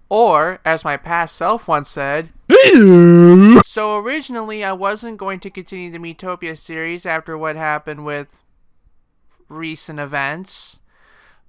Or, as my past self once said, so originally I wasn't going to continue the Miitopia series after what happened with recent events.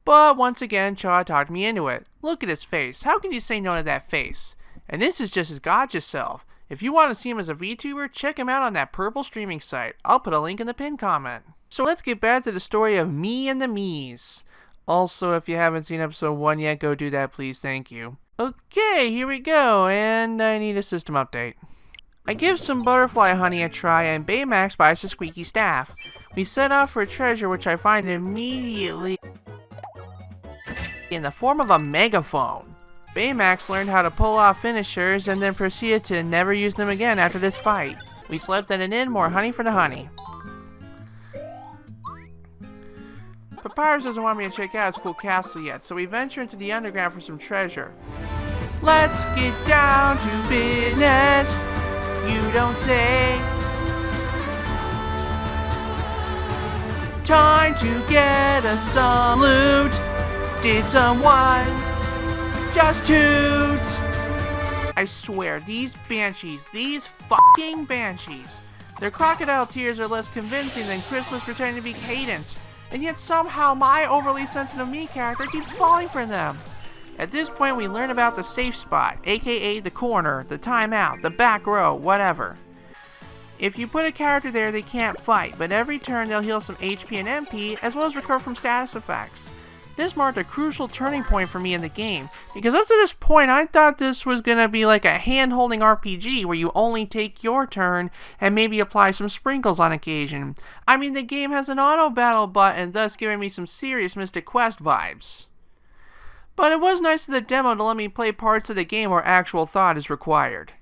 But once again, Chaw talked me into it. Look at his face. How can you say no to that face? And this is just his gotcha self. If you want to see him as a VTuber, check him out on that purple streaming site. I'll put a link in the pinned comment. So let's get back to the story of me and the Miis. Also, if you haven't seen episode 1 yet, go do that please, thank you. Okay, here we go, and I need a system update. I give some butterfly honey a try, and Baymax buys a squeaky staff. We set off for a treasure, which I find immediately in the form of a megaphone. Baymax learned how to pull off finishers, and then proceeded to never use them again after this fight. We slept at an inn, more honey for the honey. Papyrus doesn't want me to check out his cool castle yet, so we venture into the underground for some treasure. Let's get down to business, you don't say. Time to get us some loot. Did someone just toot? I swear, these banshees, these fucking banshees, their crocodile tears are less convincing than Chrysalis pretending to be Cadence. And yet somehow my overly sensitive me character keeps falling for them. At this point we learn about the safe spot, aka the corner, the timeout, the back row, whatever. If you put a character there they can't fight, but every turn they'll heal some HP and MP, as well as recover from status effects. This marked a crucial turning point for me in the game, because up to this point I thought this was gonna be like a hand-holding RPG where you only take your turn and maybe apply some sprinkles on occasion. I mean, the game has an auto-battle button, thus giving me some serious Mystic Quest vibes. But it was nice of the demo to let me play parts of the game where actual thought is required.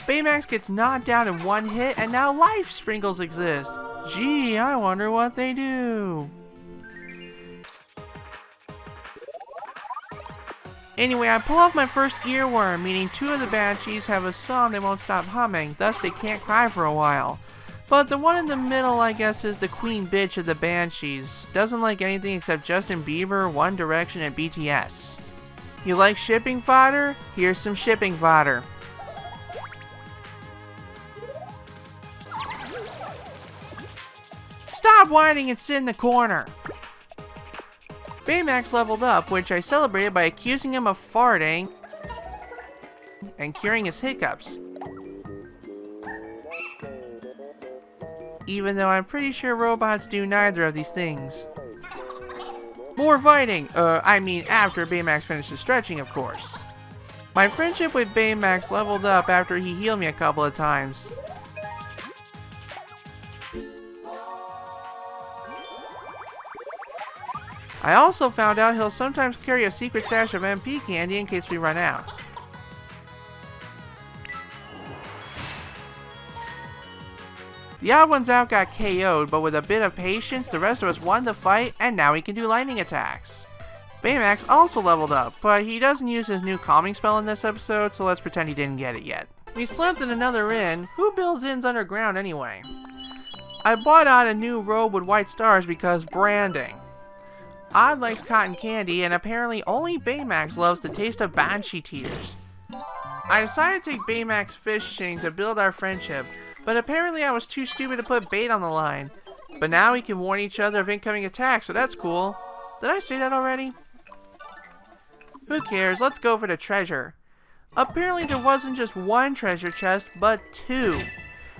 Baymax gets knocked down in one hit, and now life sprinkles exist. Gee, I wonder what they do. Anyway, I pull off my first earworm, meaning 2 of the banshees have a song they won't stop humming, thus they can't cry for a while. But the one in the middle, I guess, is the queen bitch of the banshees. Doesn't like anything except Justin Bieber, One Direction, and BTS. You like shipping fodder? Here's some shipping fodder. Stop whining and sit in the corner. Baymax leveled up, which I celebrated by accusing him of farting and curing his hiccups. Even though I'm pretty sure robots do neither of these things. More fighting! I mean after Baymax finishes stretching, of course. My friendship with Baymax leveled up after he healed me a couple of times. I also found out he'll sometimes carry a secret stash of MP candy in case we run out. The odd ones out got KO'd, but with a bit of patience, the rest of us won the fight, and now he can do lightning attacks. Baymax also leveled up, but he doesn't use his new calming spell in this episode, so let's pretend he didn't get it yet. We slept in another inn. Who builds inns underground anyway? I bought out a new robe with white stars because branding. Odd likes cotton candy, and apparently only Baymax loves the taste of banshee tears. I decided to take Baymax fishing to build our friendship, but apparently I was too stupid to put bait on the line. But now we can warn each other of incoming attacks, so that's cool. Did I say that already? Who cares, let's go for the treasure. Apparently there wasn't just one treasure chest, but 2.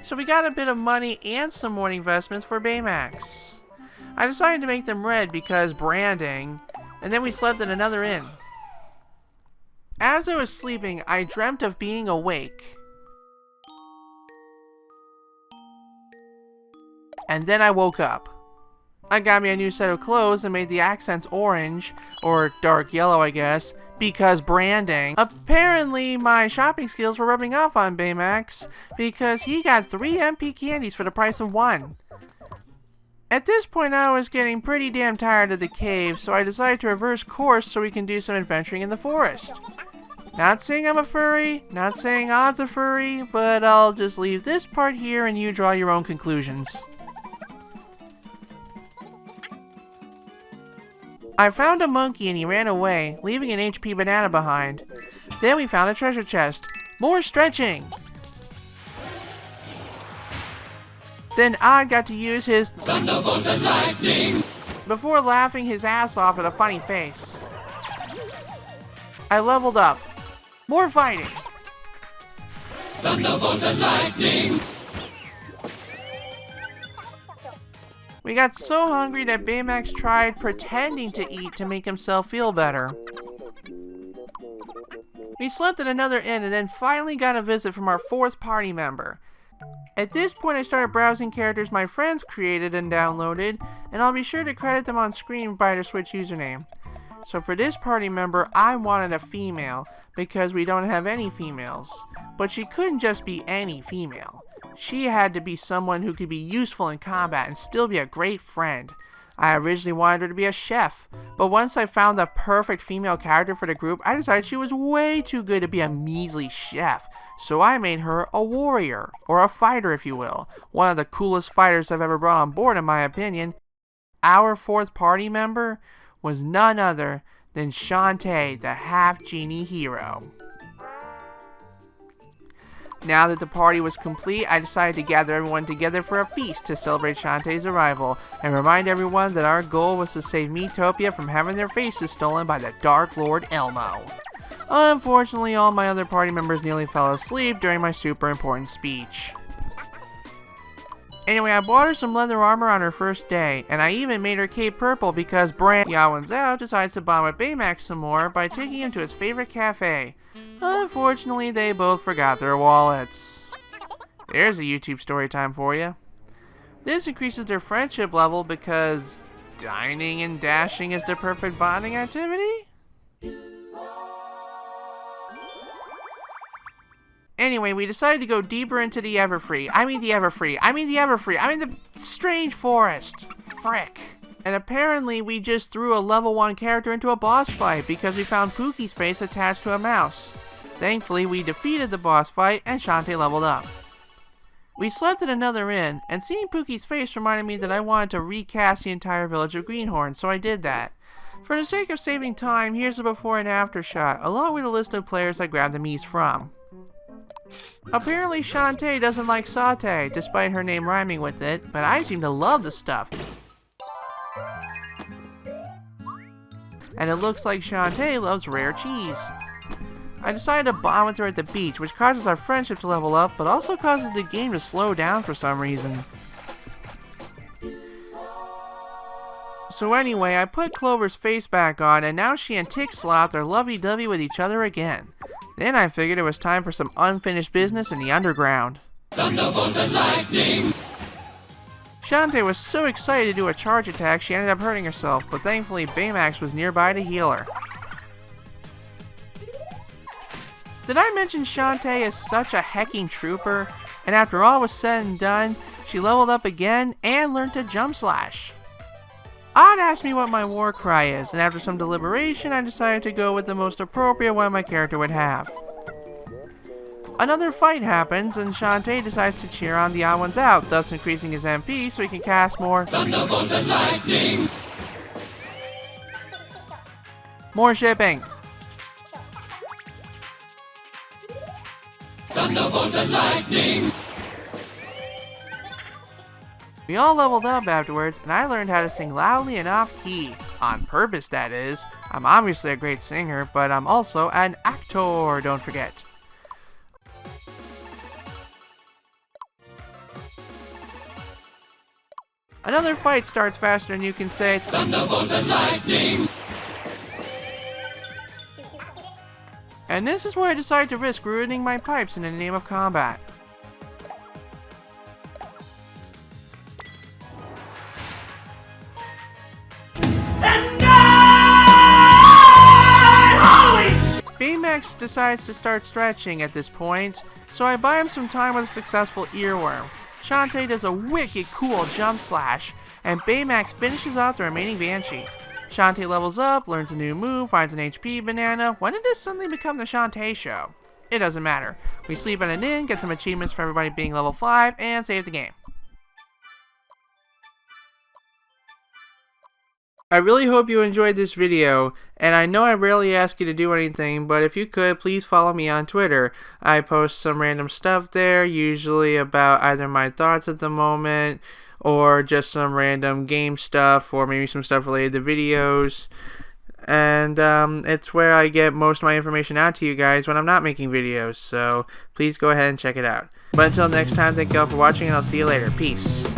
So we got a bit of money and some more investments for Baymax. I decided to make them red because branding, and then we slept in another inn. As I was sleeping, I dreamt of being awake. And then I woke up. I got me a new set of clothes and made the accents orange, or dark yellow I guess, because branding. Apparently my shopping skills were rubbing off on Baymax, because he got 3 MP candies for the price of 1. At this point I was getting pretty damn tired of the cave, so I decided to reverse course so we can do some adventuring in the forest. Not saying I'm a furry, not saying Odd's a furry, but I'll just leave this part here and you draw your own conclusions. I found a monkey and he ran away, leaving an HP banana behind. Then we found a treasure chest. More stretching! Then Odd got to use his Thunderbolt and Lightning before laughing his ass off at a funny face. I leveled up. More fighting! Thunderbolt and Lightning! We got so hungry that Baymax tried pretending to eat to make himself feel better. We slept at another inn and then finally got a visit from our 4th party member. At this point I started browsing characters my friends created and downloaded, and I'll be sure to credit them on screen by their Switch username. So for this party member, I wanted a female, because we don't have any females. But she couldn't just be any female. She had to be someone who could be useful in combat and still be a great friend. I originally wanted her to be a chef, but once I found the perfect female character for the group, I decided she was way too good to be a measly chef. So I made her a warrior, or a fighter if you will. One of the coolest fighters I've ever brought on board in my opinion. Our 4th party member was none other than Shantae, the half-genie hero. Now that the party was complete, I decided to gather everyone together for a feast to celebrate Shantae's arrival, and remind everyone that our goal was to save Miitopia from having their faces stolen by the Dark Lord Elmo. Unfortunately, all my other party members nearly fell asleep during my super important speech. Anyway, I bought her some leather armor on her first day, and I even made her cape purple because Brand Yawen's decides to bond with Baymax some more by taking him to his favorite cafe. Unfortunately, they both forgot their wallets. There's a YouTube story time for you. This increases their friendship level because dining and dashing is the perfect bonding activity? Anyway, we decided to go deeper into the the strange forest. Frick. And apparently we just threw a level 1 character into a boss fight because we found Pookie's face attached to a mouse. Thankfully, we defeated the boss fight and Shantae leveled up. We slept at another inn, and seeing Pookie's face reminded me that I wanted to recast the entire village of Greenhorn, so I did that. For the sake of saving time, here's a before and after shot, along with a list of players I grabbed the Miis from. Apparently Shantae doesn't like satay, despite her name rhyming with it, but I seem to love the stuff. And it looks like Shantae loves rare cheese. I decided to bond with her at the beach, which causes our friendship to level up, but also causes the game to slow down for some reason. So anyway, I put Clover's face back on, and now she and Tick-Sloth are lovey-dovey with each other again. Then I figured it was time for some unfinished business in the underground. Thunderbolt and Lightning! Shantae was so excited to do a charge attack she ended up hurting herself, but thankfully Baymax was nearby to heal her. Did I mention Shantae is such a hecking trooper? And after all was said and done, she leveled up again and learned to jump slash. Odd asked me what my war cry is, and after some deliberation I decided to go with the most appropriate one my character would have. Another fight happens, and Shantae decides to cheer on the odd ones out, thus increasing his MP so he can cast more Thunderbolt and Lightning! More shipping! Thunderbolt and Lightning! We all leveled up afterwards, and I learned how to sing loudly and off-key. On purpose, that is. I'm obviously a great singer, but I'm also an actor, don't forget. Another fight starts faster than you can say Thunderbolt and Lightning! And this is where I decided to risk ruining my pipes in the name of combat. Baymax decides to start stretching at this point, so I buy him some time with a successful earworm. Shantae does a wicked cool jump slash, and Baymax finishes off the remaining Banshee. Shantae levels up, learns a new move, finds an HP banana. When did this suddenly become the Shantae show? It doesn't matter. We sleep at an inn, get some achievements for everybody being level 5, and save the game. I really hope you enjoyed this video, and I know I rarely ask you to do anything, but if you could, please follow me on Twitter. I post some random stuff there, usually about either my thoughts at the moment, or just some random game stuff, or maybe some stuff related to videos. And it's where I get most of my information out to you guys when I'm not making videos, so please go ahead and check it out. But until next time, thank you all for watching, and I'll see you later. Peace.